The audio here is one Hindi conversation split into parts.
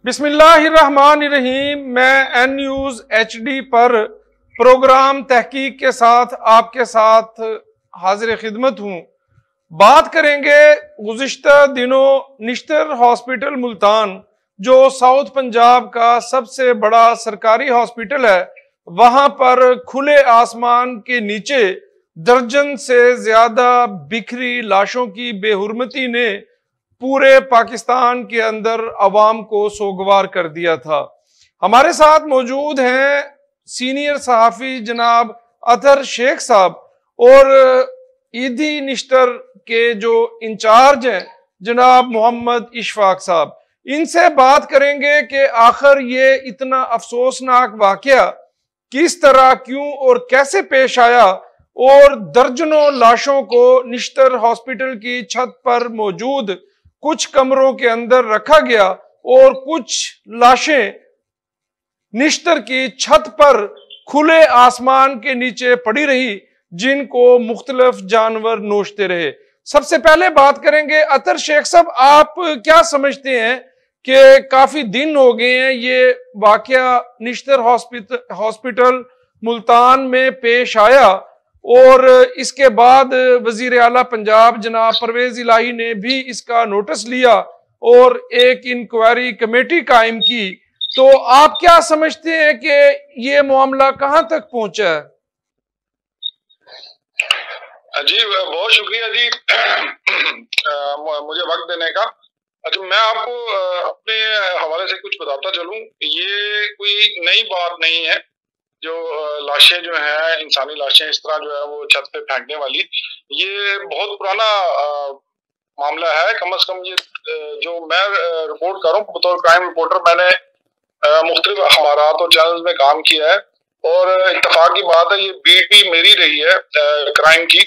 बिस्मिल्लाहिर्रहमानिर्रहीम। मैं एन न्यूज़ HD पर प्रोग्राम तहकीक के साथ आपके साथ हाजिर खिदमत हूँ। बात करेंगे गुज़िश्ता दिनों निश्तर हॉस्पिटल मुल्तान, जो साउथ पंजाब का सबसे बड़ा सरकारी हॉस्पिटल है, वहाँ पर खुले आसमान के नीचे दर्जन से ज्यादा बिखरी लाशों की बेहुरमती ने पूरे पाकिस्तान के अंदर अवाम को सोगवार कर दिया था। हमारे साथ मौजूद हैं सीनियर सहाफ़ी जनाब अतहर शेख साहब और ईदी निश्तर के जो इंचार्ज हैं जनाब मोहम्मद इशफाक साहब। इनसे बात करेंगे कि आखिर ये इतना अफसोसनाक वाकया किस तरह, क्यों और कैसे पेश आया और दर्जनों लाशों को निश्तर हॉस्पिटल की छत पर मौजूद कुछ कमरों के अंदर रखा गया और कुछ लाशें निश्तर की छत पर खुले आसमान के नीचे पड़ी रही, जिनको मुख्तलिफ जानवर नोचते रहे। सबसे पहले बात करेंगे अतहर शेख साहब, आप क्या समझते हैं कि काफी दिन हो गए हैं ये वाकया निश्तर हॉस्पिटल मुल्तान में पेश आया और इसके बाद वजीर आला पंजाब जनाब परवेज इलाही ने भी इसका नोटिस लिया और एक इंक्वायरी कमेटी कायम की, तो आप क्या समझते हैं कि ये मामला कहां तक पहुंचा है? जी बहुत शुक्रिया जी मुझे वक्त देने का। अच्छा, मैं आपको अपने हवाले से कुछ बताता चलूं। ये कोई नई बात नहीं है जो लाशें जो है, इंसानी लाशें इस तरह जो है वो छत पे फेंकने वाली, ये बहुत पुराना मामला है। कम से कम ये जो मैं रिपोर्ट कर रहा हूँ बतौर क्राइम रिपोर्टर, मैंने मुख्तलिफ अखबारात और चैनल में काम किया है और इत्तेफाक की बात है ये बीट भी मेरी रही है क्राइम की।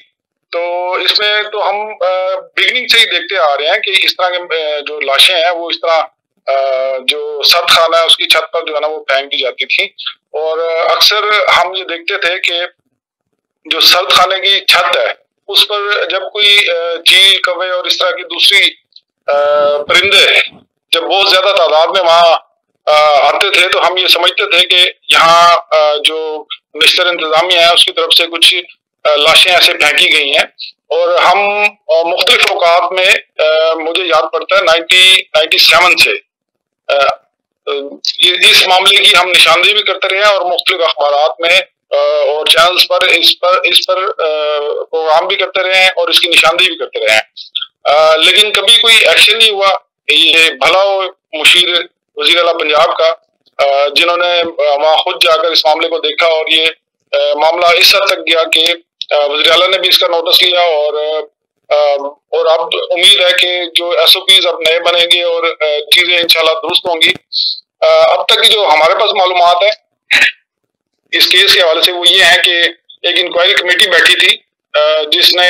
तो इसमें तो हम बिगनिंग से ही देखते आ रहे हैं कि इस तरह के जो लाशें हैं वो इस तरह जो सर्द खाना है उसकी छत पर जो है ना वो फेंक दी जाती थी। और अक्सर हम ये देखते थे कि जो सर्द खाने की छत है उस पर जब कोई चील, कौवे और इस तरह की दूसरी परिंदे जब बहुत ज्यादा तादाद में वहां आते थे तो हम ये समझते थे कि यहाँ जो निश्तर इंतजामिया है उसकी तरफ से कुछ लाशें ऐसे फेंकी गई हैं। और हम मुख्तलिफ औकात में मुझे याद पड़ता है 1997 से इस मामले की हम निशानदेही भी करते रहे हैं और मुख्तलिफ अखबारात में और चैनल्स पर इस पर प्रोग्राम भी करते रहे हैं और इसकी निशानदेही भी करते रहे हैं, लेकिन कभी कोई एक्शन नहीं हुआ। ये भला मुशीर वजीर आला पंजाब का जिन्होंने वहां खुद जाकर इस मामले को देखा और ये मामला इस हद तक गया कि वजीर आला ने भी इसका नोटिस लिया और अब उम्मीद है कि जो SOPs अब नए बनेंगे और चीजें इंशाल्लाह दुरुस्त होंगी। अब तक की जो हमारे पास मालूमात है इस केस के हवाले से वो ये है कि एक इंक्वायरी कमेटी बैठी थी जिसने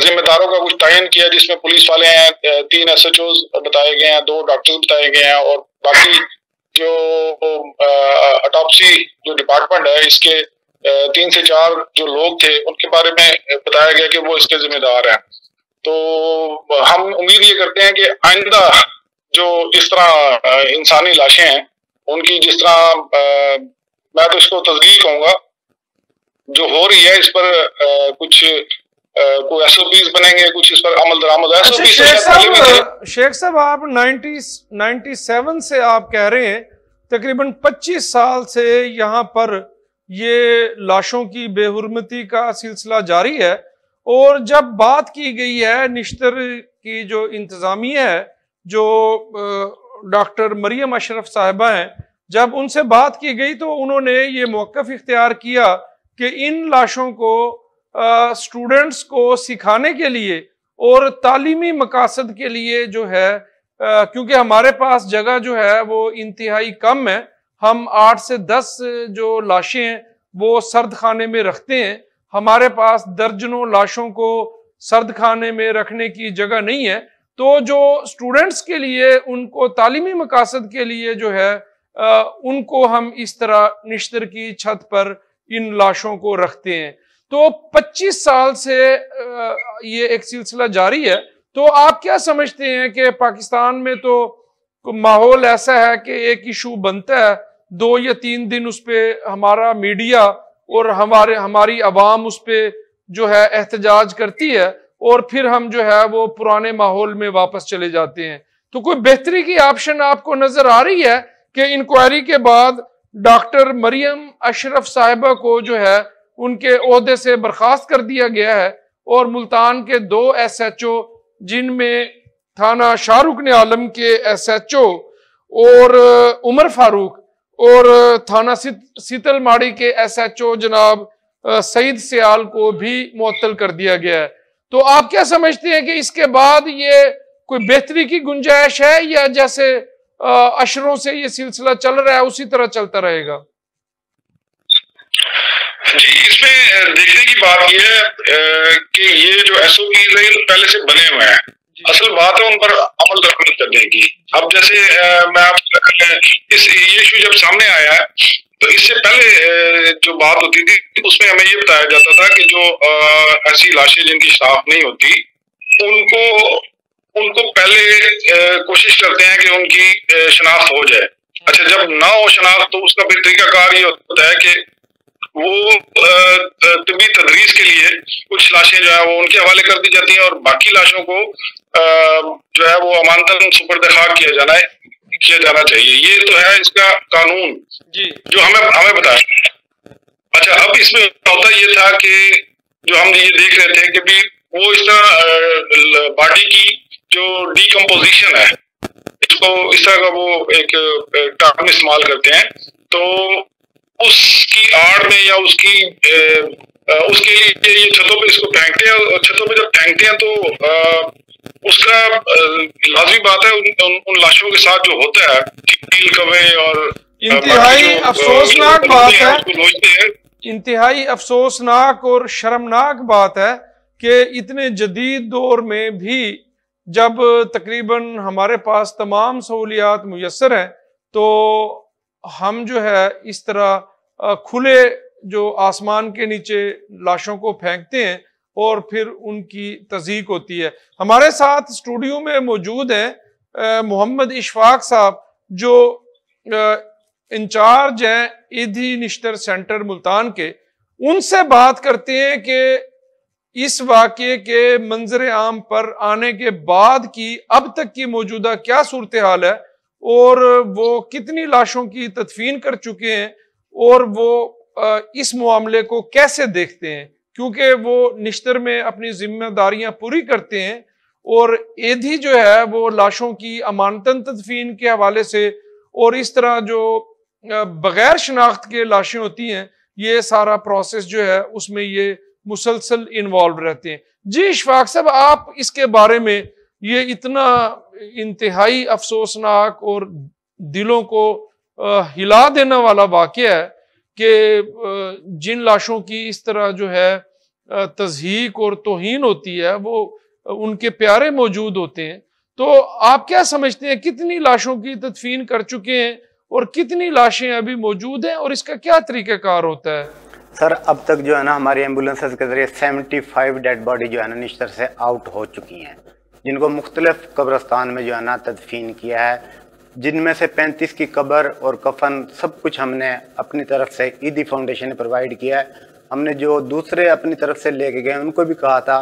जिम्मेदारों का कुछ तयन किया, जिसमें पुलिस वाले हैं, 3 SHOs बताए गए हैं, 2 डॉक्टर्स बताए गए हैं और बाकी जो ऑटोप्सी जो डिपार्टमेंट है इसके 3 से 4 जो लोग थे उनके बारे में बताया गया कि वो इसके जिम्मेदार हैं। तो हम उम्मीद ये करते हैं कि आइंदा जो इस तरह इंसानी लाशें हैं उनकी जिस तरह मैं तो इसको तस्दीक कहूंगा जो हो रही है, इस पर कुछ कोई SOPs बनेंगे, कुछ इस पर अमल दरामद है। शेख साहब, आप 97 से आप कह रहे हैं तकरीबन 25 साल से यहाँ पर ये लाशों की बेहुरमती का सिलसिला जारी है और जब बात की गई है निश्तर की जो इंतजामिया है, जो डॉक्टर मरियम अशरफ साहिबा हैं, जब उनसे बात की गई तो उन्होंने ये मौक़िफ़ इख्तियार किया कि इन लाशों को स्टूडेंट्स को सिखाने के लिए और तालीमी मकासद के लिए जो है, क्योंकि हमारे पास जगह जो है वो इंतहाई कम है, हम 8 से 10 जो लाशें हैं वो सर्द खाने में रखते हैं, हमारे पास दर्जनों लाशों को सर्द खाने में रखने की जगह नहीं है, तो जो स्टूडेंट्स के लिए उनको तालीमी मकासद के लिए जो है उनको हम इस तरह निश्तर की छत पर इन लाशों को रखते हैं। तो 25 साल से ये एक सिलसिला जारी है। तो आप क्या समझते हैं कि पाकिस्तान में तो माहौल ऐसा है कि एक इशू बनता है, 2 या 3 दिन उस पर हमारा मीडिया और हमारी आवाम उस पर जो है एहतजाज करती है और फिर हम जो है वो पुराने माहौल में वापस चले जाते हैं। तो कोई बेहतरी की ऑप्शन आपको नजर आ रही है कि इंक्वायरी के बाद डॉक्टर मरियम अशरफ साहिबा को जो है उनके ओहदे से बर्खास्त कर दिया गया है और मुल्तान के 2 SHO, जिनमें थाना शाहरुख ने आलम के SHO और उमर फारूक और थाना सीतलमाड़ी के SHO जनाब सईद सियाल को भी मुअत्तल कर दिया गया है। तो आप क्या समझते हैं कि इसके बाद ये कोई बेहतरी की गुंजाइश है या जैसे अशरों से ये सिलसिला चल रहा है उसी तरह चलता रहेगा? जी, इसमें देखने की बात यह है कि ये जो SOP पहले से बने हुए हैं, असल बात है उन पर अमल दरअमल करने की। अब जैसे मैं आप इस इशू जब सामने आया है तो इससे पहले जो बात होती थी उसमें हमें ये बताया जाता था कि जो ऐसी लाशें जिनकी शनाख्त नहीं होती उनको पहले कोशिश करते हैं कि उनकी शनाख्त हो जाए। अच्छा, जब ना हो शनाख्त तो उसका फिर तरीकाकार ये होता है कि वो तबी तदरीस के लिए कुछ लाशें जो है वो उनके हवाले कर दी जाती हैं और बाकी लाशों को जो है वो अमानतन सुपर्द खाक किया जाना चाहिए। ये तो है इसका कानून जी जो हमें बताया। अच्छा, अब इसमें होता ये था कि जो हम ये देख रहे थे कि भी वो इस तरह बॉडी की जो डिकम्पोजिशन है, इसको इस तरह का वो एक टर्म इस्तेमाल करते हैं, तो उसकी आड़ में या उसके लिए ये छतों पे इसको फेंकते हैं और छतों पे जब फेंकते हैं तो उसका लाजमी बात है उन लाशों के साथ जो होता है कील कवे और इंतहाई अफसोसनाक बात है, इंतहाई अफसोसनाक और शर्मनाक बात है कि इतने जदीद दौर में भी जब तकरीबन हमारे पास तमाम सहूलियात मुयस्सर हैं तो हम जो है इस तरह खुले जो आसमान के नीचे लाशों को फेंकते हैं और फिर उनकी तज़ीक होती है। हमारे साथ स्टूडियो में मौजूद हैं मोहम्मद इशफाक साहब जो इंचार्ज हैं ईदी निश्तर सेंटर मुल्तान के। उनसे बात करते हैं कि इस वाक़े के मंजर आम पर आने के बाद की अब तक की मौजूदा क्या सूरत हाल है और वो कितनी लाशों की तदफीन कर चुके हैं और वो इस मामले को कैसे देखते हैं, क्योंकि वो निश्तर में अपनी जिम्मेदारियां पूरी करते हैं और ईदी जो है वो लाशों की अमानतन तदफीन के हवाले से और इस तरह जो बगैर शनाख्त के लाशें होती हैं ये सारा प्रोसेस जो है उसमें ये मुसलसल इन्वॉल्व रहते हैं। जी इशफाक साहब, आप इसके बारे में ये इतना इंतहाई अफसोसनाक और दिलों को हिला देने वाला वाक़या है कि जिन लाशों की इस तरह जो है तज़हीक और तौहीन होती है वो उनके प्यारे मौजूद होते हैं, तो आप क्या समझते हैं कितनी लाशों की तदफीन कर चुके हैं और कितनी लाशें अभी मौजूद हैं और इसका क्या तरीक़ाकार होता है? सर, अब तक जो है ना हमारी एम्बुलेंसेस के जरिए 75 डेड बॉडी जो है ना निश्तर से आउट हो चुकी हैं, जिनको मुख्तलिफ कब्रस्तान में जो है ना तदफीन किया है, जिनमें से 35 की कब्र और कफन सब कुछ हमने अपनी तरफ से ईदी फाउंडेशन ने प्रोवाइड किया है। हमने जो दूसरे अपनी तरफ से लेके गए उनको भी कहा था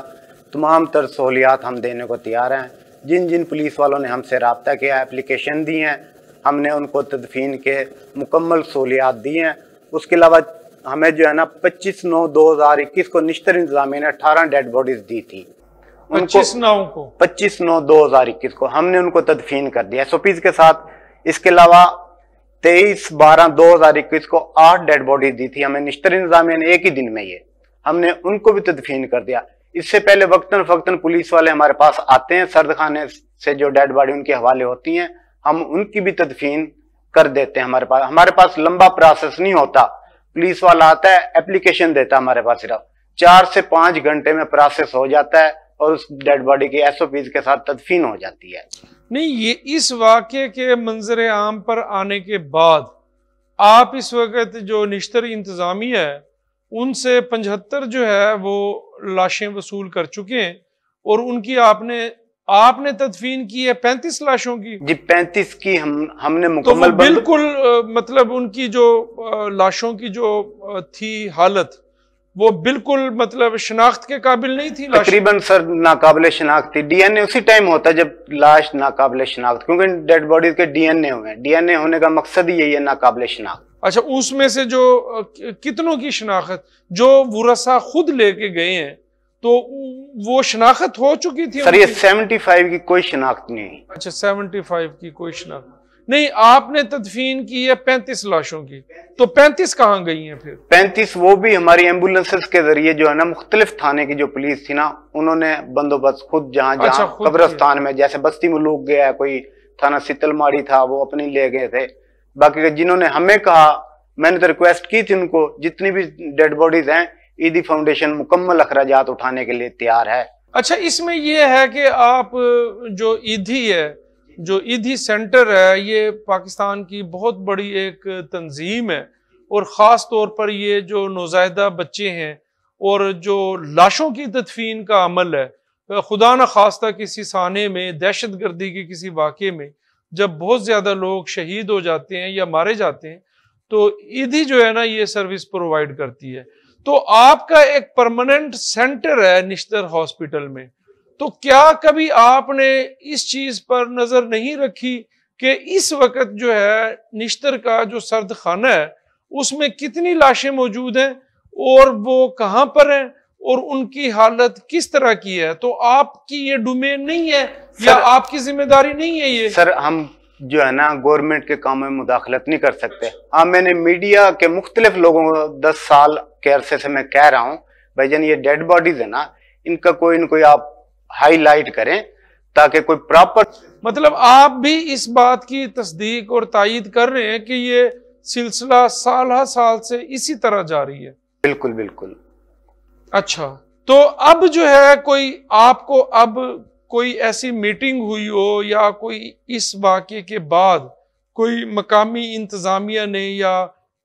तमाम तर सहूलियात हम देने को तैयार हैं। जिन जिन पुलिस वालों ने हमसे रब्ता किया, एप्लीकेशन दी हैं, हमने उनको तदफीन के मुकम्मल सहूलियात दी हैं। उसके अलावा हमें जो है ना 25/9/2021 को निश्तर इंतजामिया ने 18 डेड बॉडीज दी थी। 25/9/2021 को हमने उनको तदफीन कर दिया SOPs के साथ। इसके अलावा 23/12/2021 को 8 डेड बॉडीज दी थी हमें निश्तर इंतजामिया ने एक ही दिन में, ये हमने उनको भी तदफीन कर दिया। इससे पहले वक्तन फक्तन पुलिस वाले हमारे पास आते हैं, सर्द खाने से जो डेड बॉडी उनके हवाले होती हैं हम उनकी भी तदफीन कर देते हैं। हमारे पास लंबा प्रोसेस नहीं होता, पुलिस वाला आता है, एप्लीकेशन देता है, हमारे पास सिर्फ 4 से 5 घंटे में प्रोसेस हो जाता है और उस डेड बॉडी की SOPs के साथ तदफीन हो जाती है। नहीं, ये इस वाक़े के मंजर आम पर आने के बाद आप इस वक्त जो निश्तर इंतजामिया है उनसे 75 जो है वो लाशें वसूल कर चुके हैं और उनकी आपने आपने तदफीन की है 35 लाशों की? जी 35 की हमने तो मुकम्मल बिल्कुल मतलब उनकी जो लाशों की जो थी हालत, वो बिल्कुल मतलब शनाख्त के काबिल नहीं थी लाश। तकरीबन सर नाकाबिले शनाख्त थी। डीएनए उसी टाइम होता है जब लाश नाकाबिले शनाख्त, क्योंकि डेड बॉडीज के डीएनए हुए हैं। डीएनए होने का मकसद ही यही है, नाकाबिले शनाख्त। अच्छा, उसमें से जो कितनों की शनाख्त, जो वुरसा खुद लेके गए हैं, तो वो शनाख्त हो चुकी थी सर? ये 75 की कोई शनाख्त नहीं। अच्छा, 75 की कोई शनाख्त नहीं। आपने तदफीन की है 35 लाशों की, तो 35 कहाँ गई हैं फिर? 35 वो भी हमारी एम्बुलेंसेस के जरिए जो है ना, मुख्तलिफ थाने की जो पुलिस थी ना, उन्होंने बंदोबस्त खुद जहाँ जहाँ कब्रिस्तान में, जैसे बस्ती मुलूक गया, कोई थाना सितलमाड़ी था, वो अपनी ले गए थे। बाकी जिन्होंने हमें कहा, मैंने तो रिक्वेस्ट की थी उनको, जितनी भी डेड बॉडीज हैं, ईदी फाउंडेशन मुकम्मल अखराजात उठाने के लिए तैयार है। अच्छा, इसमें यह है कि आप जो ईदी है, जो ईदी सेंटर है, ये पाकिस्तान की बहुत बड़ी एक तंजीम है, और ख़ास तौर पर ये जो नौज़ायदा बच्चे हैं और जो लाशों की तदफीन का अमल है, खुदा न खास्ता किसी साने में, दहशत गर्दी के किसी वाक़े में जब बहुत ज़्यादा लोग शहीद हो जाते हैं या मारे जाते हैं, तो ईदी जो है ना, ये सर्विस प्रोवाइड करती है। तो आपका एक परमानेंट सेंटर है निश्तर हॉस्पिटल में, तो क्या कभी आपने इस चीज पर नजर नहीं रखी कि इस वक्त जो है निश्तर का जो सर्द खाना है, उसमें कितनी लाशें मौजूद हैं और वो कहाँ पर हैं और उनकी हालत किस तरह की है? तो आपकी ये डोमेन नहीं है या आपकी जिम्मेदारी नहीं है ये? सर, हम जो है ना गवर्नमेंट के काम में मुदाखलत नहीं कर सकते। हाँ, मैंने मीडिया के मुख्तलिफ लोगों को 10 साल के अरसे से मैं कह रहा हूँ, भाईजान ये डेड बॉडीज है ना, इनका कोई न कोई आप हाईलाइट करें, ताकि कोई प्रॉपर, मतलब आप भी इस बात की तस्दीक और तायीद कर रहे हैं कि ये सिलसिला साल से इसी तरह जारी है? बिल्कुल बिल्कुल। अच्छा, तो अब जो है कोई आपको अब कोई ऐसी मीटिंग हुई हो या कोई इस वाक़े के बाद कोई मकामी इंतजामिया ने या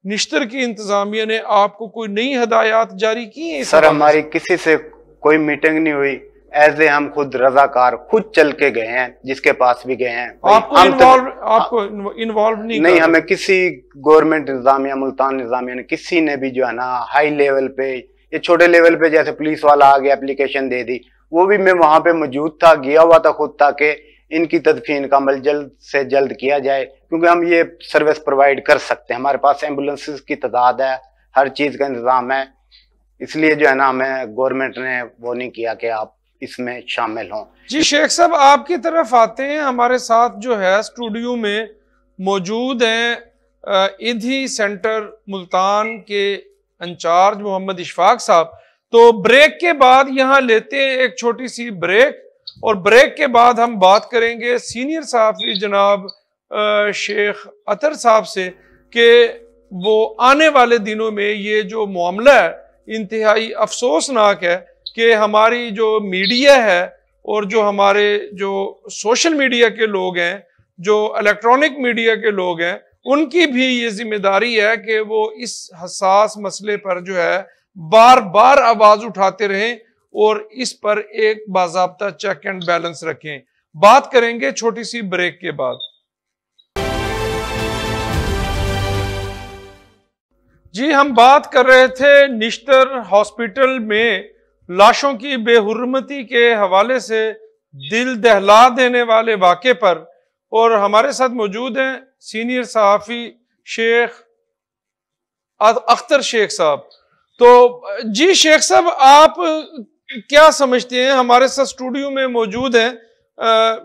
निश्तर की इंतजामिया ने आपको कोई नई हदायत जारी की है? सर, हमारी किसी से कोई मीटिंग नहीं हुई। ऐसे हम खुद रजाकार खुद चल के गए हैं, जिसके पास भी गए हैं। आपको इन्वॉल्व नहीं, हमें किसी गवर्नमेंट इंतजामिया, मुल्तान इंतजामिया ने, किसी ने भी जो है ना हाई लेवल पे, ये छोटे लेवल पे जैसे पुलिस वाला आ गया एप्लीकेशन दे दी, वो भी मैं वहां पे मौजूद था, गया हुआ था खुद, ताकि इनकी तदफीन का अमल जल्द से जल्द किया जाए, क्योंकि हम ये सर्विस प्रोवाइड कर सकते हैं। हमारे पास एम्बुलेंसेस की तादाद है, हर चीज का इंतजाम है, इसलिए जो है ना हमें गवर्नमेंट ने वो नहीं किया कि आप इसमें शामिल हों। जी शेख साहब, आपकी तरफ आते हैं। हमारे साथ जो है स्टूडियो में मौजूद हैं ईदी सेंटर मुल्तान के इंचार्ज मोहम्मद इशफाक साहब। तो ब्रेक के बाद यहाँ लेते हैं एक छोटी सी ब्रेक, और ब्रेक के बाद हम बात करेंगे सीनियर सहाफ़ी जनाब शेख अतर साहब से कि वो आने वाले दिनों में ये जो मामला है इंतहाई अफसोसनाक है कि हमारी जो मीडिया है और जो हमारे जो सोशल मीडिया के लोग हैं, जो इलेक्ट्रॉनिक मीडिया के लोग हैं, उनकी भी ये जिम्मेदारी है कि वो इस हसास मसले पर जो है बार बार आवाज उठाते रहें और इस पर एक बाज़ाब्ता चेक एंड बैलेंस रखें। बात करेंगे छोटी सी ब्रेक के बाद। जी, हम बात कर रहे थे निश्तर हॉस्पिटल में लाशों की बेहुर्मती के हवाले से दिल दहला देने वाले वाक़े पर, और हमारे साथ मौजूद हैं सीनियर सहाफ़ी शेख अख्तर शेख साहब। तो जी शेख साहब, आप क्या समझते हैं? हमारे साथ स्टूडियो में मौजूद हैं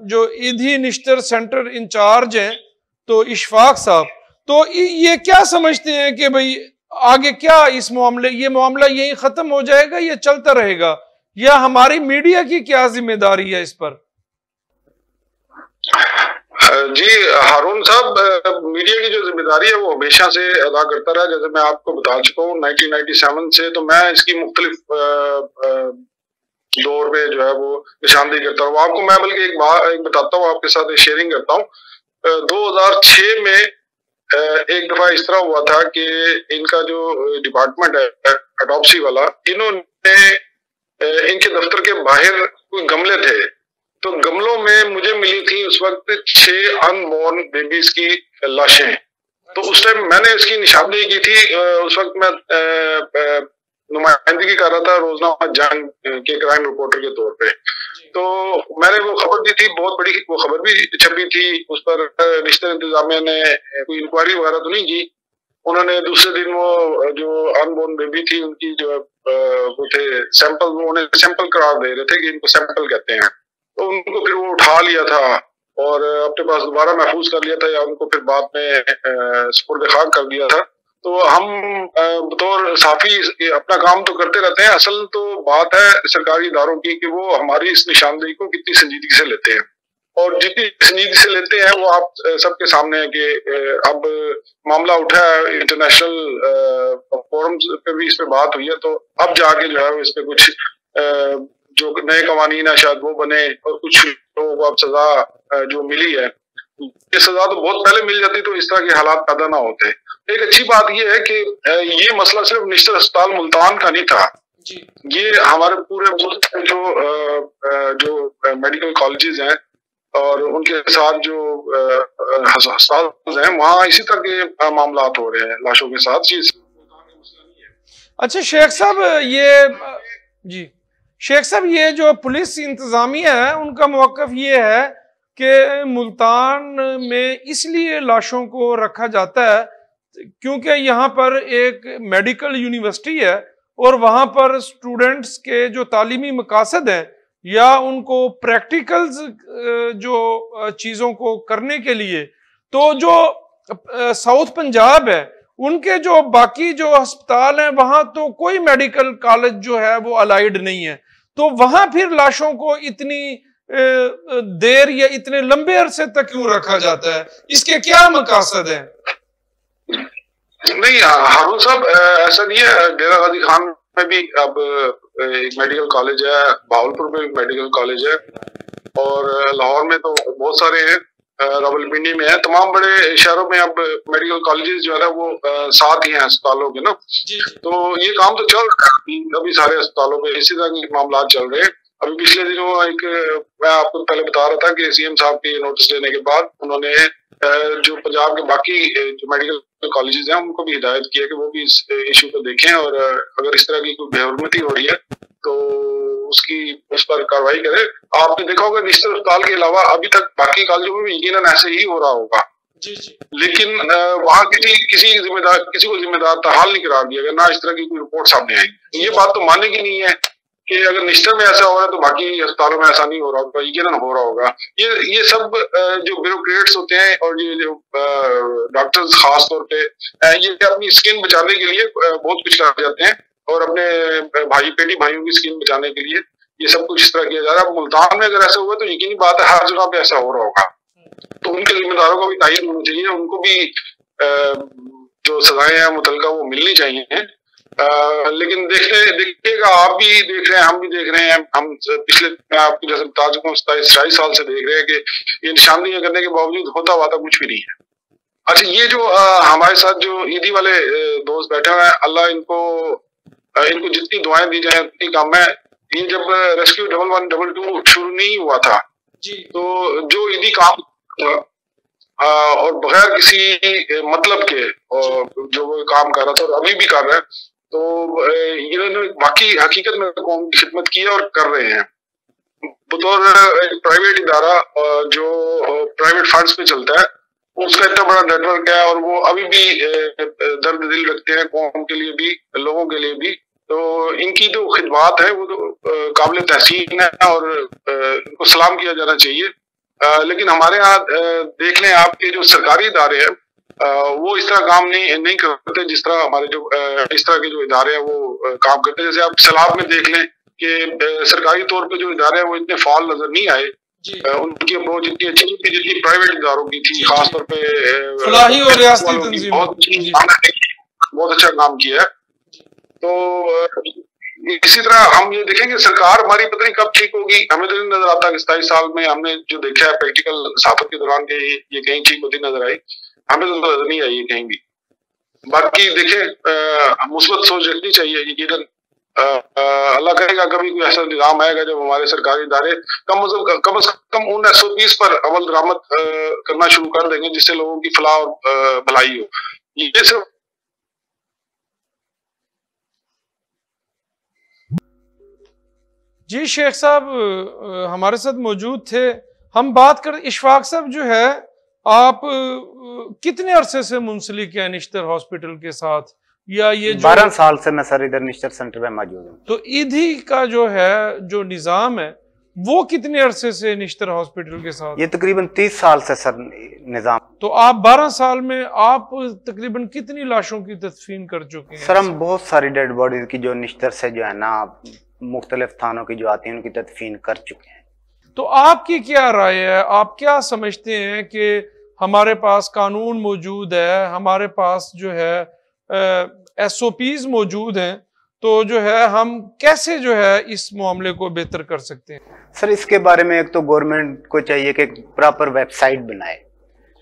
जो ईदी निश्तर सेंटर इंचार्ज हैं, तो इशफाक साहब। तो ये क्या समझते हैं कि भाई आगे क्या इस मामले, ये मामला यही खत्म हो जाएगा या चलता रहेगा, या हमारी मीडिया की क्या जिम्मेदारी है इस पर? जी हारून साहब, मीडिया की जो जिम्मेदारी है वो हमेशा से अदा करता रहा। जैसे मैं आपको बता चुका हूँ 1997 से, तो मैं इसकी मुख्तलिफ दौर में जो है वो निशानदेही करता हूँ। आपको मैं बल्कि एक बताता हूँ, आपके साथ शेयरिंग करता हूँ। 2006 में एक दफा इस तरह हुआ था कि इनका जो डिपार्टमेंट है ऑटोप्सी वाला, इन्होंने इनके दफ्तर के बाहर कोई गमले थे, तो गमलों में मुझे मिली थी उस वक्त 6 अनबॉर्न बेबीज की लाशें। तो उस टाइम मैंने इसकी निशानदेही की थी। उस वक्त मैं नुमाइंदगी कर रहा था रोजनामा जंग के क्राइम रिपोर्टर के तौर पे। तो मैंने वो खबर दी थी, बहुत बड़ी वो खबर भी छपी थी। उस पर रिश्ते इंतजामिया ने कोई इंक्वायरी वगैरह तो नहीं की। उन्होंने दूसरे दिन वो जो अनबॉर्न बेबी थी उनकी जो वो थे सैंपल, उन्हें सैंपल करार दे रहे थे कि इनको सैंपल कहते हैं। तो उनको फिर वो उठा लिया था और अपने पास दोबारा महफूज कर लिया था, या उनको फिर बाद में सुपुर्द खाक कर दिया था। तो हम बतौर साफी अपना काम तो करते रहते हैं, असल तो बात है सरकारी इदारों की कि वो हमारी इस निशानदेही को कितनी संजीदगी से लेते हैं। और जितनी संजीदगी से लेते हैं वो आप सबके सामने है कि अब मामला उठा है, इंटरनेशनल फोरम्स पे भी इस पे बात हुई है। तो अब जाके जो है इस पे कुछ जो नए कवानीन है शायद वो बने, और कुछ लोगों को अब सजा जो मिली है, ये सजा तो बहुत पहले मिल जाती तो इस तरह के हालात पैदा ना होते। एक अच्छी बात यह है कि ये मसला सिर्फ निश्चित अस्पताल मुल्तान का नहीं था जी। ये हमारे पूरे मुल्क में जो मेडिकल कॉलेजेस हैं और उनके साथ जो अस्पताल हैं वहाँ इसी तरह के मामला हो रहे हैं लाशों के साथ। अच्छा शेख साहब, शेख साहब ये जो पुलिस इंतजामिया है उनका मौक़िफ़ ये है कि मुल्तान में इसलिए लाशों को रखा जाता है क्योंकि यहाँ पर एक मेडिकल यूनिवर्सिटी है और वहाँ पर स्टूडेंट्स के जो तालीमी मकासद हैं या उनको प्रैक्टिकल्स जो चीज़ों को करने के लिए, तो जो साउथ पंजाब है उनके जो बाकी जो अस्पताल हैं वहाँ तो कोई मेडिकल कॉलेज जो है वो अलाइड नहीं है। तो वहाँ फिर लाशों को इतनी देर या इतने लंबे अरसे तक क्यों रखा जाता है, इसके क्या मकासद हैं? नहीं हारून साहब, ऐसा नहीं है। डेरा गाजी खान में भी अब एक मेडिकल कॉलेज है, भावलपुर में एक मेडिकल कॉलेज है, और लाहौर में तो बहुत सारे हैं, रावलपिंडी में है। तमाम बड़े शहरों में अब मेडिकल कॉलेजेस जो है ना वो साथ ही हैं अस्पतालों के ना। तो ये काम तो चल रहा है अभी सारे अस्पतालों में, इसी तरह के मामला चल रहे हैं। अभी पिछले दिनों मैं आपको पहले बता रहा था कि सीएम साहब के नोटिस लेने के बाद उन्होंने जो पंजाब के बाकी जो मेडिकल कॉलेजेस हैं उनको भी हिदायत किया कि वो भी इस इशू को देखें, और अगर इस तरह की कोई बेहरमती हो रही है तो उस पर कार्रवाई करें। आपने देखा होगा निश्चित अस्पताल के अलावा अभी तक बाकी कॉलेजों में भी यकीनन ऐसे ही हो रहा होगा जी। लेकिन वहाँ किसी को जिम्मेदार ताहाल नहीं करार दिया गया, ना इस तरह की कोई रिपोर्ट सामने आई। ये बात तो मानने की नहीं है कि अगर निश्चित में ऐसा हो रहा है तो बाकी अस्पतालों में ऐसा नहीं हो रहा होगा, यकीनन हो रहा होगा। ये सब जो ब्यूरोक्रेट्स होते हैं और ये जो डॉक्टर्स खास तौर पे ये अपनी स्किन बचाने के लिए बहुत कुछ कर जाते हैं, और अपने पेटी भाइयों की स्किन बचाने के लिए ये सब कुछ इस तरह किया जा रहा है। मुल्तान में अगर ऐसा हुआ तो यकीनी बात है हर जगह पे ऐसा हो रहा होगा। तो उनके जिम्मेदारों को भी तायद होना चाहिए, उनको भी जो सजाएं हैं मुतलका वो मिलनी चाहिए। लेकिन देखिएगा, आप भी देख रहे हैं, हम भी देख रहे हैं, हम पिछले मैं आपको जैसे बता चुका हूँ 27-28 साल से देख रहे हैं कि ये निशानदेही करने के बावजूद होता हुआ कुछ भी नहीं है। अच्छा, ये जो हमारे साथ जो ईदी वाले दोस्त बैठे हुए हैं, अल्लाह इनको जितनी दुआएं दी जाए उतनी कम है। ये जब रेस्क्यू 1122 शुरू नहीं हुआ था जी, तो जो ईदी काम और बगैर किसी मतलब के जो वो काम कर रहा था और अभी भी कर रहा है, तो इन्होंने बाकी हकीकत में कौम की खिदमत की है और कर रहे हैं। बतौर प्राइवेट इदारा जो प्राइवेट फंड्स पे चलता है, उसका इतना बड़ा नेटवर्क है और वो अभी भी दर्द दिल रखते हैं कौम के लिए भी, लोगों के लिए भी। तो इनकी जो खिदमत है वो तो काबिल तहसीन है और इनको सलाम किया जाना चाहिए। लेकिन हमारे यहाँ देख लें आपके जो सरकारी इदारे हैं वो इस तरह काम नहीं करते जिस तरह हमारे जो इस तरह के जो इदारे हैं वो काम करते हैं। जैसे आप सैलाब में देख लें कि सरकारी तौर पे जो इदारे हैं वो इतने फाल नजर नहीं आए, उनकी अप्रोच इतनी अच्छी नहीं थी जितनी प्राइवेट इदारों की थी। खासतौर पे फलाही और रियासती तंजीम बहुत अच्छा काम किया है। तो इसी तरह हम ये देखेंगे सरकार हमारी पता नहीं कब ठीक होगी, हमें तो नहीं नजर आता कि 27 साल में हमने जो देखा है प्रैक्टिकल सहाफत के दौरान के ये कहीं ठीक होती नजर आई, हमें तो नजर नहीं आई कहीं भी। बाकी देखें मुस्बत सोच रखनी चाहिए, यकीनन अल्लाह करेगा कभी कोई ऐसा निजाम आएगा जब हमारे सरकारी इदारे कम से कम उन SOPs पर अमल दरामद करना शुरू कर देंगे जिससे लोगों की फलाह और भलाई हो। ये सिर्फ जी शेख साहब हमारे साथ मौजूद थे। हम बात कर, इशफाक साहब जो है, आप कितने अरसे से मुंसलिक हैं निश्तर हॉस्पिटल के साथ, या ये 12 साल से मैं सर इधर निश्तर सेंटर में मौजूद हूँ। तो ईदी का जो है जो निज़ाम है वो कितने अरसे से निश्तर हॉस्पिटल के साथ? ये तकरीबन 30 साल से सर निजाम। तो आप 12 साल में आप तकरीबन कितनी लाशों की तदफीन कर चुके हैं? सर हम बहुत सारी डेड बॉडीज की जो निश्तर से जो है ना मुख्तलिफ थानों की जो आती है उनकी तदफीन कर चुके हैं। तो आपकी क्या राय है, आप क्या समझते हैं कि हमारे पास कानून मौजूद है, हमारे पास जो है SOPs मौजूद हैं, तो जो है हम कैसे जो है इस मामले को बेहतर कर सकते हैं? सर इसके बारे में एक तो गवर्नमेंट को चाहिए कि प्रॉपर वेबसाइट बनाए।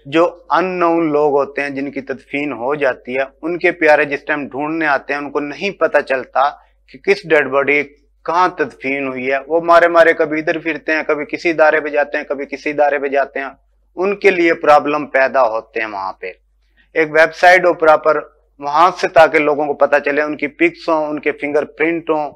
जो अननोन लोग होते हैं जिनकी तदफीन हो जाती है, उनके प्यारे जिस टाइम ढूंढने आते हैं उनको नहीं पता चलता कि किस डेड बॉडी कहाँ तदफीन हुई है। वो मारे मारे कभी इधर फिरते हैं, कभी किसी इदारे पे जाते हैं, कभी किसी इदारे पे जाते हैं। उनके लिए प्रॉब्लम पैदा होते हैं। वहां पे एक वेबसाइट हो प्रॉपर वहां से, ताकि लोगों को पता चले, उनकी पिक्स हों, उनके फिंगरप्रिंट हों,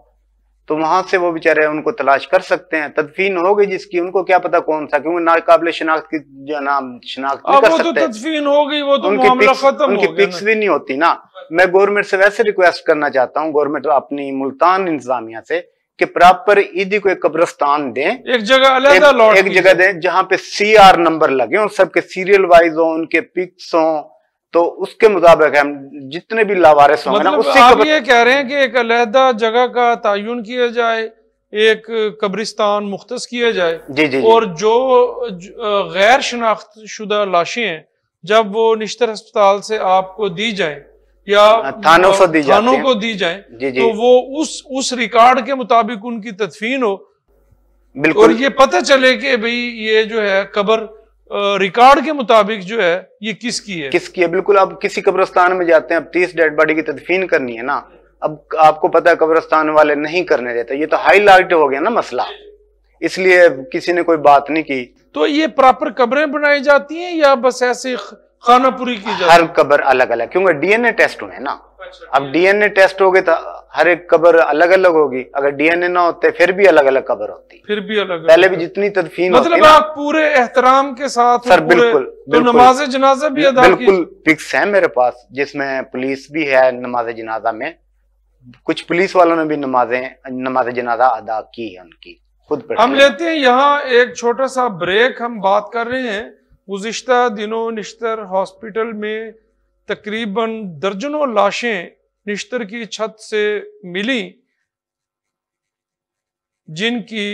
तो वहां से वो बेचारे उनको तलाश कर सकते हैं। तदफीन हो गई जिसकी, उनको क्या पता कौन सा, क्योंकि नाकाबिल शिनाख्त की जो नाम शिनाख्त नहीं कर सकते। तदफीन हो गई, वो तो मामला खत्म हो गया। उनकी पिक्स भी नहीं होती ना। मैं गवर्नमेंट से वैसे रिक्वेस्ट करना चाहता हूँ, गवर्नमेंट अपनी मुल्तान इंतजामिया से, कि प्रॉपर ईदी को एक कब्रिस्तान दें, एक जगह अलग एक जगह दें जहां पे CR नंबर लगे और सबके सीरियल वाइज हो, उनके पिक्स हों, तो उसके मुताबिक हम जितने भी लावारिस होंगे ना, उससे आप ये कह रहे हैं कि एक अलहदा जगह का तयन किया जाए, एक कब्रिस्तान मुख्तस किया जाए। जी। और जो गैर शनाख्त शुदा लाशें हैं जब वो निश्तर अस्पताल से आपको दी जाए या थानों को दी जाए, तो वो उस रिकॉर्ड के मुताबिक उनकी तदफीन हो। बिल्कुल। और ये पता चले कि भाई ये जो है कब्र रिकॉर्ड के मुताबिक जो है ये किसकी है। बिल्कुल। अब किसी कब्रिस्तान में जाते हैं, अब 30 डेड बॉडी की तदफीन करनी है ना, अब आपको पता है कब्रिस्तान वाले नहीं करने देते। ये तो हाईलाइट हो गया ना मसला, इसलिए किसी ने कोई बात नहीं की। तो ये प्रॉपर कब्रें बनाई जाती हैं या बस ऐसे खानापुरी की जाती है? हर कब्र अलग अलग, क्योंकि DNA टेस्ट हुए ना। अब DNA टेस्ट हो गए तो हर एक कब्र अलग अलग होगी। अगर DNA ना होते फिर भी अलग अलग कब्र होती, फिर भी अलग। पहले भी जितनी तदफीन मतलब आप पूरे एहतराम के साथ सर बिल्कुल। तो नमाज जनाजा भी अदा की? बिल्कुल फिक्स है मेरे पास, जिसमें पुलिस भी है नमाज जनाजा में। कुछ पुलिस वालों ने भी नमाज जनाजा अदा की है उनकी खुद पर। हम लेते हैं यहाँ एक छोटा सा ब्रेक। हम बात कर रहे हैं गुज़िश्ता दिनों निश्तर हॉस्पिटल में तकरीबन दर्जनों लाशें निश्तर की छत से मिली, जिनकी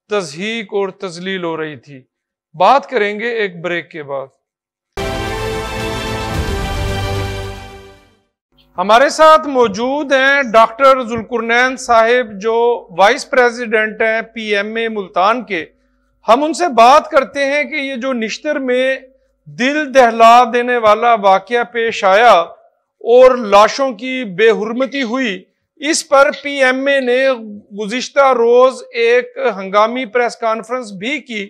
तज़हीक और तजलील हो रही थी। बात करेंगे एक ब्रेक के बाद। हमारे साथ मौजूद हैं डॉक्टर जुल्कुरनैन साहिब, जो वाइस प्रेसिडेंट हैं PMA मुल्तान के। हम उनसे बात करते हैं कि ये जो निश्तर में दिल दहला देने वाला वाकया पेश आया और लाशों की बेहुरमती हुई, इस पर PMA ने गुज़िश्ता रोज एक हंगामी प्रेस कॉन्फ्रेंस भी की।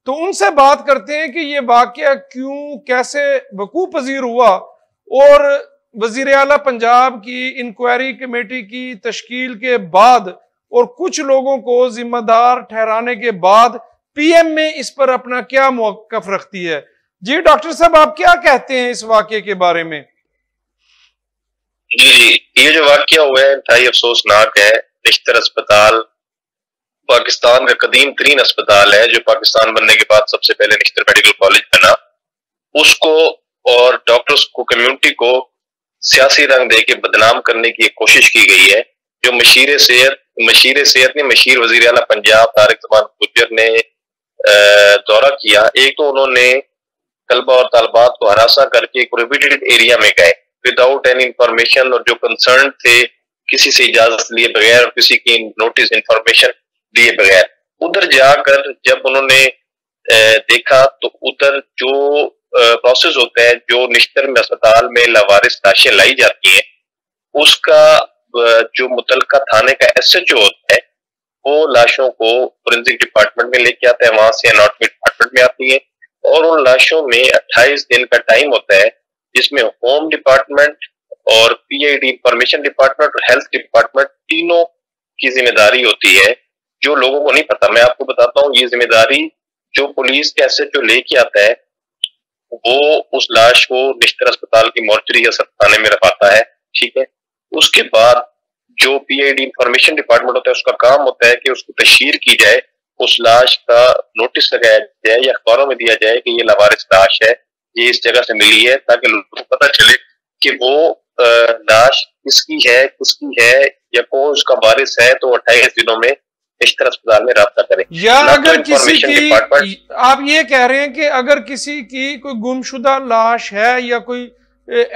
तो उनसे बात करते हैं कि ये वाकया क्यों कैसे वकूअ पजीर हुआ, और वजीर आला पंजाब की इंक्वायरी कमेटी की तश्कील के बाद और कुछ लोगों को जिम्मेदार ठहराने के बाद PMA इस पर अपना क्या मौक़िफ़ रखती है। जी डॉक्टर साहब, आप क्या कहते हैं इस वाकये के बारे में? जी, ये जो वाकया हुआ है इंतहाई अफसोसनाक है। निश्तर अस्पताल पाकिस्तान का कदीम तरीन अस्पताल है, जो पाकिस्तान बनने के बाद सबसे पहले निश्तर मेडिकल कॉलेज बना। उसको और डॉक्टर्स को, कम्युनिटी को सियासी रंग दे के बदनाम करने की एक कोशिश की गई है। जो मशीर सेहत ने मशीर वजीर आला पंजाब तारिक जमान गुर्जर ने दौरा किया। एक तो उन्होंने तलबा और तालबात को हरासा करके प्रोहिबिटेड एरिया में गए विदाउट एनी इंफॉर्मेशन, और जो कंसर्न थे किसी से इजाजत लिए बगैर और किसी की नोटिस इंफॉर्मेशन दिए बगैर, उधर जाकर जब उन्होंने देखा तो उधर जो प्रोसेस होता है, जो निश्तर में अस्पताल में लावारिस लाशें लाई जाती हैं, उसका जो मुतलका थाने का SHO होता है वो लाशों को फोरेंसिक डिपार्टमेंट में लेके आता है, वहां से एनाटॉमी डिपार्टमेंट में आती है और उन लाशों में 28 दिन का टाइम होता है, जिसमें होम डिपार्टमेंट और PID इंफॉर्मेशन डिपार्टमेंट और हेल्थ डिपार्टमेंट तीनों की जिम्मेदारी होती है, जो लोगों को नहीं पता। मैं आपको बताता हूँ, ये जिम्मेदारी जो पुलिस के SHO लेके आता है वो उस लाश को निश्तर अस्पताल की मोर्चरी या सत्ताने में रखाता है, ठीक है। उसके बाद जो PID इंफॉर्मेशन डिपार्टमेंट होता है उसका काम होता है कि उसको तशहीर की जाए, उस लाश का नोटिस लगाया जाए या अखबारों में दिया जाए कि ये लावारिस लाश है, ये इस जगह से मिली है, ताकि लोगों को पता चले कि वो लाश किसकी है या कौन उसका वारिस है, तो 28 दिनों में निश्तर अस्पताल में राब्ता करें। या अगर किसी की, आप ये कह रहे हैं कि अगर किसी की कोई गुमशुदा लाश है या कोई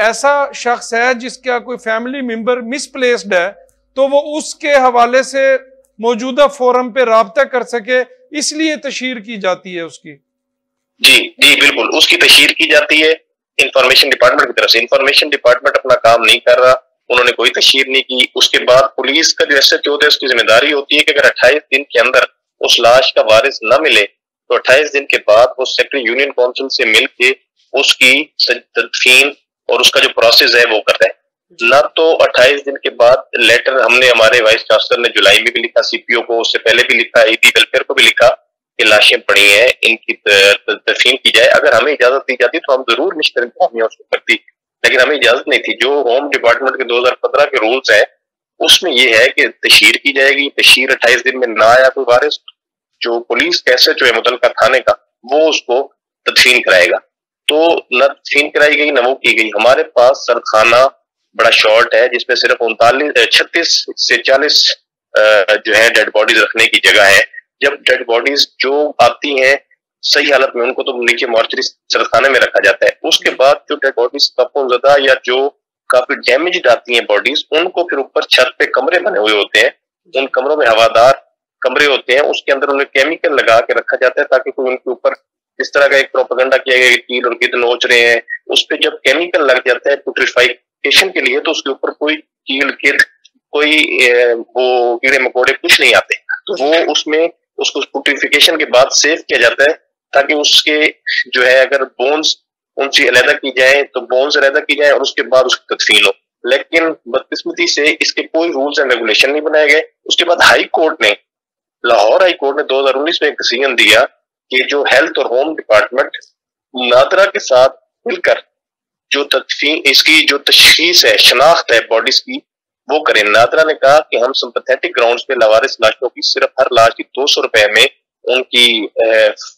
ऐसा शख्स है जिसका कोई फैमिली मेंबर मिसप्लेस्ड है, तो वो उसके हवाले से मौजूदा फोरम पे राब्ता कर सके, इसलिए तशहीर की जाती है उसकी। जी बिल्कुल, उसकी तशहीर की जाती है इंफॉर्मेशन डिपार्टमेंट की तरफ से। इंफॉर्मेशन डिपार्टमेंट अपना काम नहीं कर रहा, उन्होंने कोई तशहीर नहीं की। उसके बाद पुलिस का जो SHO है उसकी जिम्मेदारी होती है कि अगर 28 दिन के अंदर उस लाश का वारिस न मिले तो 28 दिन के बाद वो सेक्रेटरी यूनियन काउंसिल से मिलके उसकी तदफीन और उसका जो प्रोसेस है वो करता है। ना तो 28 दिन के बाद लेटर हमने हमारे वाइस चांसलर ने जुलाई में भी लिखा, CPO को, उससे पहले भी लिखा, ED वेलफेयर को भी लिखा कि लाशें पड़ी हैं, इनकी तदफीन की जाए। अगर हमें इजाजत दी जाती तो हम जरूर निश्चित इंतजामिया उसको करती, लेकिन हमें इजाजत नहीं थी। जो होम डिपार्टमेंट के 2015 के रूल्स है उसमें ये है कि तशहीर की जाएगी, तशहीर 28 दिन में ना आया कोई वारिस, जो पुलिस का SHO है मुतलका थाने का, वो उसको तदफीन कराएगा। तो न तदफीन कराई गई न वो की गई। हमारे पास सरखाना बड़ा शॉर्ट है जिसमें सिर्फ 36 से 40 जो है डेड बॉडीज रखने की जगह है। जब डेड बॉडीज जो आती हैं सही हालत में उनको तो नीचे मोर्चरी सरखाने में रखा जाता है। उसके बाद जो डेड बॉडीज तपोज़दा या जो काफी डैमेज्ड आती हैं बॉडीज, उनको फिर ऊपर छत पे कमरे बने हुए होते हैं, उन कमरों में हवादार कमरे होते हैं, उसके अंदर उन्हें केमिकल लगा के रखा जाता है ताकि कोई उनके ऊपर इस तरह का एक प्रोपेगेंडा किया गया कि कील और गिद्ध नोच रहे हैं। उस पर जब केमिकल लग जाता है पुट्रीफिकेशन के लिए, तो उसके ऊपर कोई कील गिद्ध कोई वो कीड़े मकोड़े कुछ नहीं आते, तो वो उसमें उसको पुट्रीफिकेशन के बाद सेव किया जाता है ताकि उसके जो है अगर बोन्स उनसे अलहदा की जाए तो बोन्स अलहदा की जाए और उसके बाद उसकी तदफीन हो। लेकिन बदकिस्मती से इसके कोई रूल्स एंड रेगुलेशन नहीं बनाए गए। उसके बाद लाहौर हाई कोर्ट ने 2019 में एक डिसीजन दिया कि जो हेल्थ और होम डिपार्टमेंट नादरा के साथ मिलकर जो तदफीन इसकी जो तशखीस है, शनाख्त है बॉडीज की, वो करें। नादरा ने कहा कि हम सिंपैथेटिक ग्राउंड्स पे लावारिस लाशों की सिर्फ हर लाश की 200 रुपए में उनकी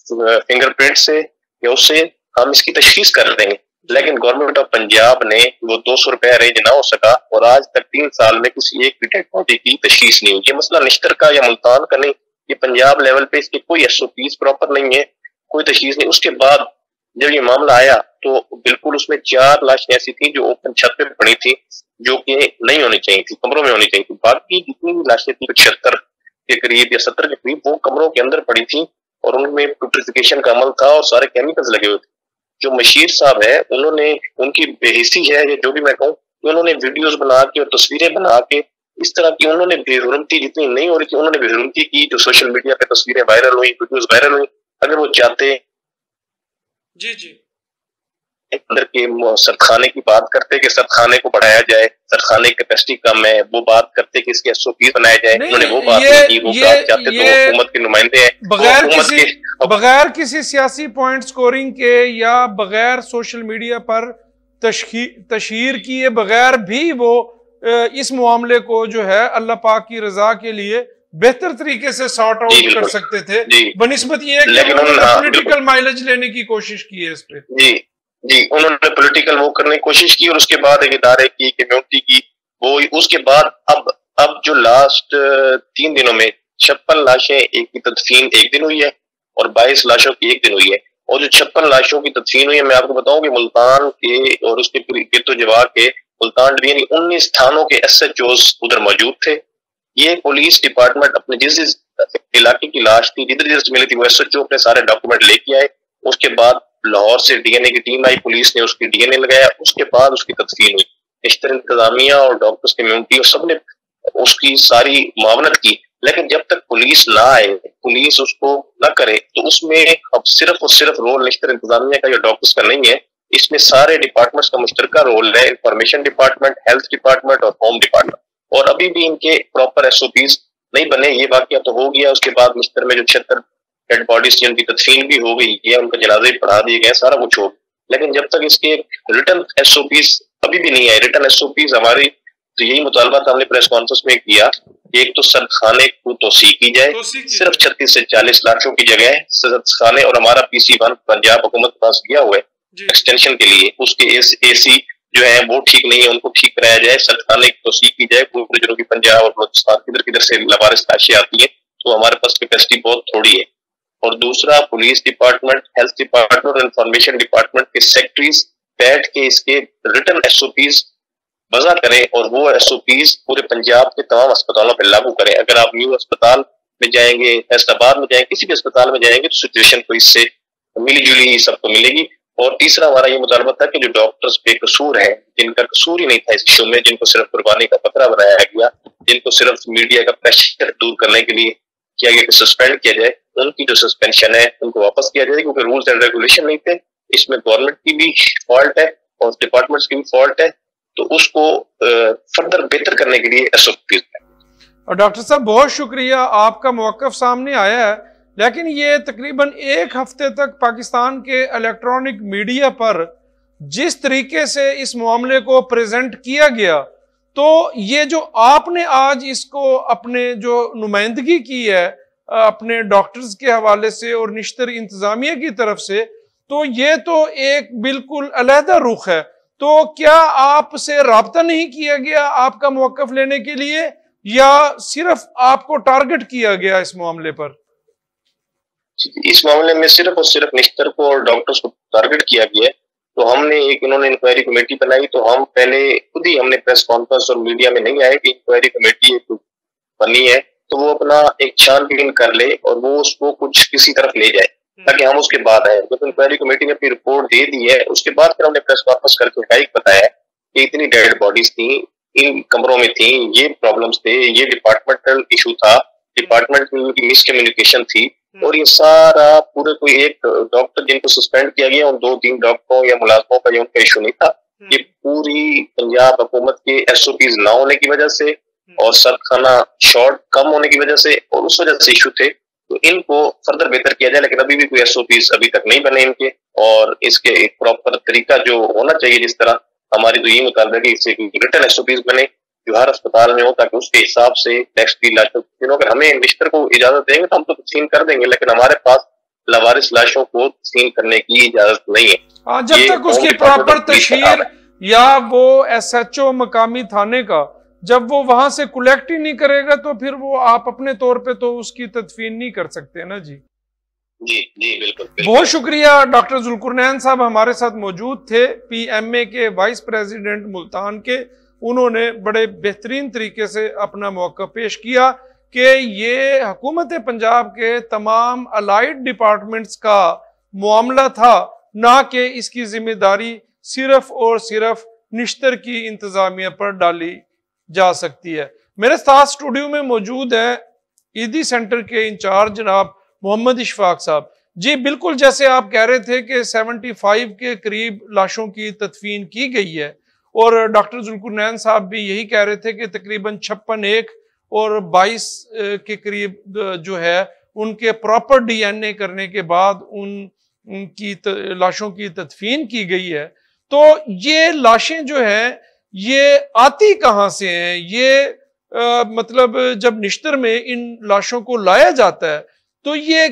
फिंगरप्रिंट से या उससे हम इसकी तशखीस कर देंगे। लेकिन गवर्नमेंट ऑफ पंजाब ने वो 200 रुपए अरेंज ना हो सका और आज तक 3 साल में किसी एक भी डेड बॉडी की तशखीस नहीं हुई। ये मसला निश्तर का या मुल्तान का नहीं, ये पंजाब लेवल पे इसके कोई SOPs प्रॉपर नहीं है, कोई तशखीस नहीं। उसके बाद जब ये मामला आया तो बिल्कुल उसमें 4 लाशें ऐसी थी जो ओपन छत पे पड़ी थी, जो कि नहीं होनी चाहिए थी, कमरों में होनी चाहिए थी। बाकी जितनी भी लाशें थी 76 के करीब या 70 के करीब वो कमरों के अंदर पड़ी थी और उनमें प्यूट्रिफिकेशन का अमल था और सारे केमिकल्स लगे हुए थे। जो मशीर साहब है उन्होंने, उनकी बेहिसी है या जो भी मैं कहूँ, उन्होंने वीडियोस बना के और तस्वीरें बना के इस तरह की उन्होंने बेहुरमती जितनी नहीं हो रही थी उन्होंने बेहुरमती की, जो सोशल मीडिया पे तस्वीरें वायरल हुई, वीडियोस वायरल हुई। अगर वो चाहते जी अंदर के सरखाने की बात करते कि सरखाने को बढ़ाया जाए, सरखाने की कैपेसिटी कम है, वो बात करते कि इसके SOPs बनाए जाए, उन्होंने वो बात नहीं की। वो चाहते तो हुकूमत के नुमाइंदे हैं, बगैर किसी सियासी पॉइंट स्कोरिंग के या बगैर सोशल मीडिया पर तशहीर किए बगैर भी वो इस मामले को जो है अल्लाह पाक की रजा के लिए बेहतर तरीके से सॉर्ट आउट कर सकते थे, बनिस्बत ये कि उन्होंने पॉलिटिकल माइलेज लेने की कोशिश की है इस पे। जी उन्होंने पॉलिटिकल वो करने की कोशिश की और उसके बाद एक इदारे की, कम्युनिटी की, वो उसके बाद अब जो लास्ट 3 दिनों में 56 लाशें एक की तदफीन एक दिन हुई है और 22 लाशों की एक दिन हुई है। और जो 56 लाशों की तदफीन हुई है, मैं आपको बताऊं कि मुल्तान के और उसके गिरतो जवार के मुल्तान डिवीजन 19 थानों के SHOs उधर मौजूद थे। ये पुलिस डिपार्टमेंट अपने जिस इलाके की लाश थी, जिधर मिली थी, वो SHO अपने सारे डॉक्यूमेंट लेके आए। उसके बाद लाहौर से DNA की टीम आई, पुलिस ने उसकी DNA लगाया, उसके बाद उसकी तदफीन हुई। निश्तर इंतजामिया और डॉक्टर्स कम्युनिटी और सबने उसकी सारी मावनत की, लेकिन जब तक पुलिस ना आए, पुलिस उसको ना करे, तो उसमें अब सिर्फ और सिर्फ रोल निश्तर इंतजामिया का या डॉक्टर्स का नहीं है, इसमें सारे डिपार्टमेंट्स का मुश्तरका रोल है, इंफॉर्मेशन डिपार्टमेंट, हेल्थ डिपार्टमेंट और होम डिपार्टमेंट। और अभी भी इनके प्रॉपर SOPs नहीं बने। ये वाकया तो हो गया, उसके बाद निश्तर में जो 76 डेड बॉडीज थी उनकी तदफीन भी हो गई है, उनके जनाजे पढ़ा दिए गए, सारा कुछ हो, लेकिन जब तक इसके रिटर्न SOPs अभी भी नहीं आए। रिटर्न SOPs हमारी तो यही मुतालबा था, हमने प्रेस कॉन्फ्रेंस में किया, एक तो सर्द खाने को तोसी की जाए, सिर्फ 36 से 40 लाशों की जगह सर्द खाने, और हमारा PC1 पंजाब हुकूमत के पास गया हुआ है एक्सटेंशन के लिए, उसके AC जो है वो ठीक नहीं है, उनको ठीक कराया जाए, सर्द खाने की तोसी की जाए। पूरे जो कि पंजाब और बलूचिस्तान किधर किधर से लवारिस लाशें आती है, तो हमारे पास कैपेसिटी बहुत थोड़ी है। और दूसरा, पुलिस डिपार्टमेंट, हेल्थ डिपार्टमेंट और इंफॉर्मेशन डिपार्टमेंट के सेक्रेटरीज बैठ के इसके रिटर्न SOPs वज़ा करें और वो SOPs पूरे पंजाब के तमाम अस्पतालों पर लागू करें। अगर आप न्यू अस्पताल में जाएंगे, फैसलाबाद में जाएंगे, किसी भी अस्पताल में जाएंगे, तो सिचुएशन तो इससे मिली जुली सबको मिलेगी। और तीसरा हमारा ये मुतालबा था कि जो डॉक्टर्स बेकसूर हैं, जिनका कसूर ही नहीं था इस इशू में, जिनको सिर्फ कुर्बानी का पकड़ा बनाया गया, जिनको सिर्फ मीडिया का प्रेशर दूर करने के लिए किया गया कि सस्पेंड किया जाए, उनकी जो सस्पेंशन है उनको वापस किया जाए, क्योंकि रूल्स एंड रेगुलेशन नहीं थे। इसमें गवर्नमेंट की भी फॉल्ट है और डिपार्टमेंट्स की भी फॉल्ट है, तो उसको फर्दर बेहतर करने के लिए SOPs है। और डॉक्टर साहब बहुत शुक्रिया, आपका मौक़िफ़ सामने आया है, लेकिन ये तकरीबन एक हफ्ते तक पाकिस्तान के इलेक्ट्रॉनिक मीडिया पर जिस तरीके से इस मामले को प्रेजेंट किया गया, तो ये जो आपने आज इसको अपने जो नुमाइंदगी की है अपने डॉक्टर्स के हवाले से और निश्तर इंतजामिया की तरफ से, तो ये तो एक बिल्कुल अलहदा रुख है। तो क्या आपसे राब्ता नहीं किया गया आपका मौक़िफ़ लेने के लिए, या सिर्फ आपको टारगेट किया गया इस मामले पर? इस मामले में सिर्फ और सिर्फ निश्तर को और डॉक्टर्स को टारगेट किया गया है। तो हमने इन्होंने इंक्वायरी कमेटी बनाई, तो हम पहले खुद ही हमने प्रेस कॉन्फ्रेंस और मीडिया में नहीं आए कि इंक्वायरी कमेटी बनी है, तो वो अपना एक छानबीन कर ले और वो उसको कुछ किसी तरफ ले जाए, ताकि हम उसके बाद आए। तो इंक्वायरी कमेटी ने अपनी रिपोर्ट दे दी है, उसके बाद फिर हमने प्रेस कॉन्फ्रेंस करके हाइक बताया कि इतनी डेड बॉडीज थी, इन कमरों में थी, ये प्रॉब्लम्स थे, ये डिपार्टमेंटल इशू था, डिपार्टमेंट में मिसकम्युनिकेशन थी, और ये सारा पूरे कोई एक डॉक्टर जिनको सस्पेंड किया गया उन 2-3 डॉक्टरों या मुलाजमों का उनका इशू नहीं था। ये पूरी पंजाब हुकूमत के SOPs ना होने की वजह से और सर्द खाना शॉर्ट कम होने की वजह से और उस वजह से इशू थे। तो इनको फर्दर बेहतर किया जाए, लेकिन अभी भी कोई SOPs अभी तक नहीं बने इनके, और इसके एक प्रॉपर तरीका जो होना चाहिए, जिस तरह हमारी तो ये मुतालबा है कि इससे रिटर्न SOPs बने जो हर अस्पताल में हो, ताकि उसके हिसाब से नेक्स्ट की लाशों, अगर हमें निश्तर को इजाजत देंगे तो हम तो तस्लीम कर देंगे, लेकिन हमारे पास लवारिस लाशों को तस्लीम करने की इजाजत नहीं है। जब तक उसकी प्रॉपर तशहीर या वो SHO मकामी थाने का जब वो वहां से कलेक्ट ही नहीं करेगा, तो फिर वो आप अपने तौर पे तो उसकी तदफीन नहीं कर सकते ना जी। जी जी बिल्कुल। बहुत शुक्रिया। डॉक्टर जुल्कुरनैन साहब हमारे साथ मौजूद थे, PMA के वाइस प्रेसिडेंट मुल्तान के। उन्होंने बड़े बेहतरीन तरीके से अपना मौका पेश किया कि ये हुकूमत पंजाब के तमाम अलाइड डिपार्टमेंट्स का मामला था, ना कि इसकी जिम्मेदारी सिर्फ और सिर्फ निश्तर की इंतजामिया पर डाली जा सकती है। मेरे साथ स्टूडियो में मौजूद हैं ईदी सेंटर के इंचार्ज जनाब मोहम्मद इशफाक साहब। जी बिल्कुल, जैसे आप कह रहे थे कि 75 के करीब लाशों की तदफीन की गई है, और डॉक्टर जुल्कुरनैन साहब भी यही कह रहे थे कि तकरीबन 56 और 22 के करीब जो है उनके प्रॉपर DNA करने के बाद उनकी लाशों की तदफीन की गई है। तो ये लाशें जो हैं ये आती कहाँ से हैं? ये मतलब जब निश्तर में इन लाशों को लाया जाता है, तो ये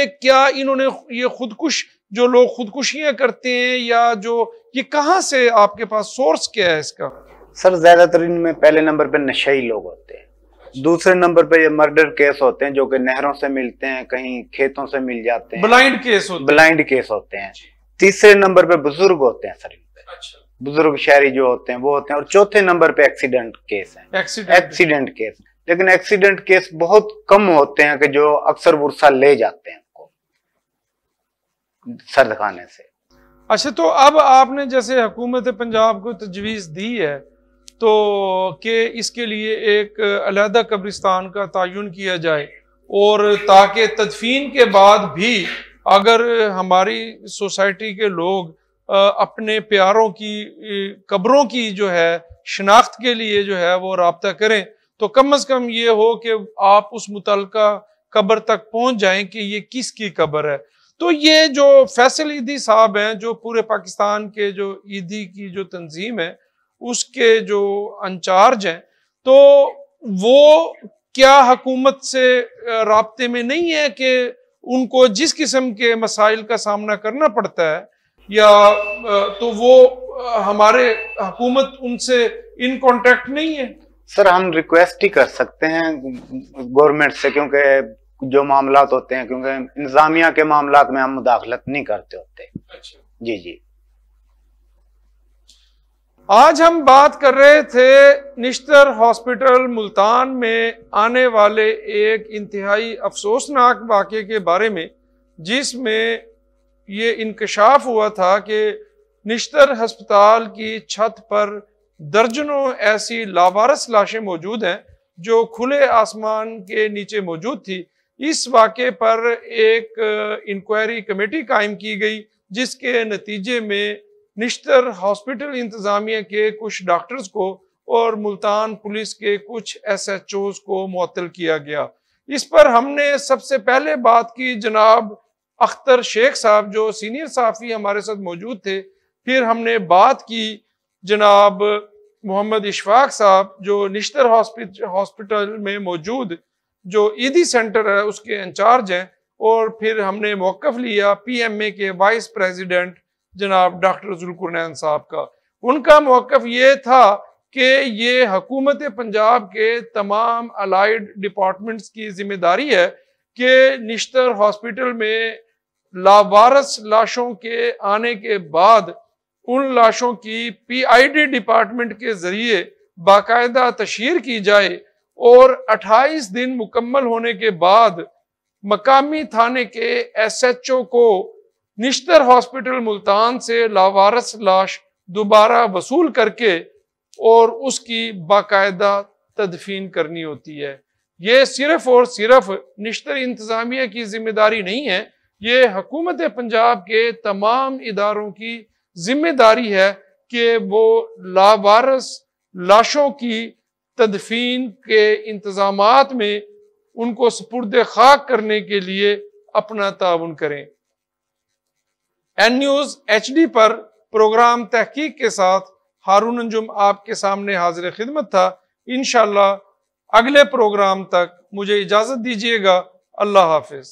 क्या इन्होंने ये खुदकुश जो लोग खुदकुशियां करते हैं, या जो ये कहाँ से आपके पास सोर्स क्या है इसका? सर ज्यादातर इनमें पहले नंबर पे नशई लोग होते हैं, दूसरे नंबर पे ये मर्डर केस होते हैं जो कि नहरों से मिलते हैं, कहीं खेतों से मिल जाते हैं, ब्लाइंड केस होते हैं। तीसरे नंबर पे बुजुर्ग होते हैं सर, अच्छा, बुजुर्ग शहरी जो होते हैं वो होते हैं। और चौथे नंबर पे एक्सीडेंट केस है, एक्सीडेंट केस। लेकिन एक्सीडेंट केस बहुत कम होते हैं कि जो अक्सर बुरसा ले जाते हैं उनको सर्द खाने से। अच्छा, तो अब आपने जैसे हुकूमत पंजाब को तजवीज़ दी है तो कि इसके लिए एक अलहदा कब्रिस्तान का तयन किया जाए, और ताकि तदफीन के बाद भी अगर हमारी सोसाइटी के लोग अपने प्यारों की कब्रों की जो है शनाख्त के लिए जो है वो राब्ता करें, तो कम से कम ये हो कि आप उस मुतल्लिका कब्र तक पहुंच जाएं कि ये किसकी कब्र है। तो ये जो फैसल ईदी साहब हैं, जो पूरे पाकिस्तान के जो ईदी की जो तंजीम है उसके जो इंचार्ज हैं, तो वो क्या हुकूमत से राब्ते में नहीं है कि उनको जिस किस्म के मसाइल का सामना करना पड़ता है, या तो वो हमारे हुकूमत उनसे इन कांटेक्ट नहीं है? सर, हम रिक्वेस्ट ही कर सकते हैं गवर्नमेंट से, क्योंकि जो मामलात होते हैं, क्योंकि इंतजामिया के मामलात में हम मुदाखलत नहीं करते होते। अच्छा। जी जी। आज हम बात कर रहे थे निश्तर हॉस्पिटल मुल्तान में आने वाले एक इंतहाई अफसोसनाक वाक़े के बारे में, जिसमें ये इंकशाफ हुआ था कि निश्तर अस्पताल की छत पर दर्जनों ऐसी लावारिस लाशें मौजूद हैं जो खुले आसमान के नीचे मौजूद थी। इस वाक़े पर एक इंक्वायरी कमेटी कायम की गई, जिसके नतीजे में निश्तर हॉस्पिटल इंतजामिया के कुछ डॉक्टर्स को और मुल्तान पुलिस के कुछ SHOs को मुअत्तल किया गया। इस पर हमने सबसे पहले बात की जनाब अख्तर शेख साहब, जो सीनियर सहाफ़ी हमारे साथ मौजूद थे। फिर हमने बात की जनाब मोहम्मद इशफाक साहब, जो निश्तर हॉस्पिटल में मौजूद जो ईदी सेंटर है उसके इंचार्ज हैं, और फिर हमने मौक़िफ़ लिया PMA के वाइस प्रेसिडेंट जनाब डॉक्टर जुल्कुरनैन साहब का। उनका मौक़िफ़ ये था कि ये हुकूमत पंजाब के तमाम अलाइड डिपार्टमेंट्स की जिम्मेदारी है कि निश्तर हॉस्पिटल में लावारिस लाशों के आने के बाद उन लाशों की PID डिपार्टमेंट के जरिए बाकायदा तशहीर की जाए, और 28 दिन मुकम्मल होने के बाद मकामी थाने के SHO को निश्तर हॉस्पिटल मुल्तान से लावारिस लाश दोबारा वसूल करके और उसकी बाकायदा तदफीन करनी होती है। ये सिर्फ और सिर्फ निश्तर इंतजामिया की जिम्मेदारी नहीं है, ये हुकूमत पंजाब के तमाम इदारों की जिम्मेदारी है कि वो लावारिस लाशों की तदफीन के इंतजामात में उनको सुपुर्द खाक करने के लिए अपना ताउन करें। N News HD पर प्रोग्राम तहकीक के साथ हारून अंजुम आपके सामने हाजिर खिदमत था। इंशाअल्लाह अगले प्रोग्राम तक मुझे इजाजत दीजिएगा। अल्लाह हाफिज।